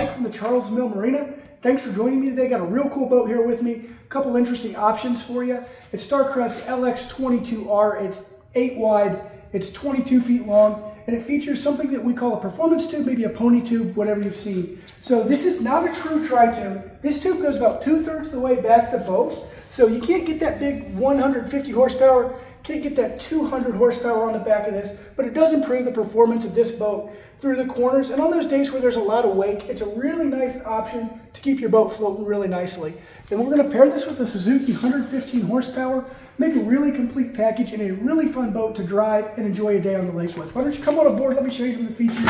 Mike from the Charles Mill Marina. Thanks for joining me today. Got a real cool boat here with me. A couple interesting options for you. It's Starcraft LX22R. It's 8 wide, it's 22 feet long, and it features something that we call a performance tube, maybe a pony tube, whatever you've seen. So this is not a true tri-tube. This tube goes about 2/3 the way back to both. So you can't get that big 150 horsepower, can't get that 200 horsepower on the back of this, but it does improve the performance of this boat through the corners. And on those days where there's a lot of wake, it's a really nice option to keep your boat floating really nicely. And we're going to pair this with a Suzuki 115 horsepower, make a really complete package and a really fun boat to drive and enjoy a day on the lake with. Why don't you come on aboard, let me show you some of the features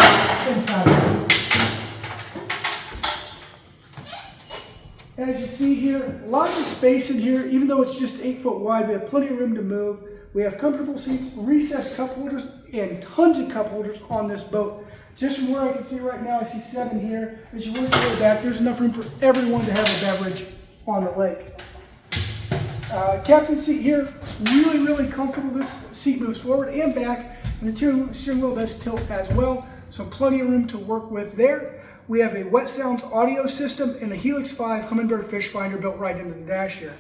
inside. As you see here, lots of space in here. Even though it's just 8 foot wide, we have plenty of room to move. We have comfortable seats, recessed cup holders, and tons of cup holders on this boat. Just from where I can see right now, I see 7 here. As you work your way back, there's enough room for everyone to have a beverage on the lake. Captain's seat here, really comfortable. This seat moves forward and back, and the steering wheel does tilt as well, so plenty of room to work with there. We have a Wet Sounds audio system and a Helix 5 Humminbird fish finder built right into the dash here.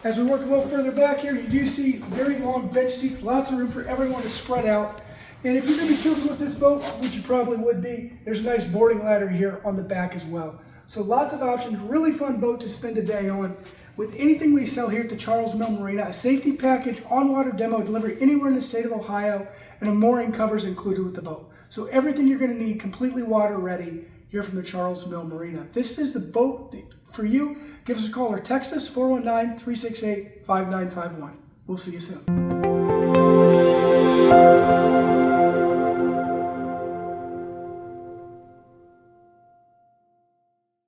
As we work a little further back here, you do see very long bench seats, lots of room for everyone to spread out. And if you're going to be tubing with this boat, which you probably would be, there's a nice boarding ladder here on the back as well. So lots of options, really fun boat to spend a day on. With anything we sell here at the Charles Mill Marina, a safety package, on-water demo, delivery anywhere in the state of Ohio, and a mooring covers included with the boat. So everything you're going to need completely water ready here from the Charles Mill Marina. If this is the boat for you, give us a call or text us 419-368-5951. We'll see you soon.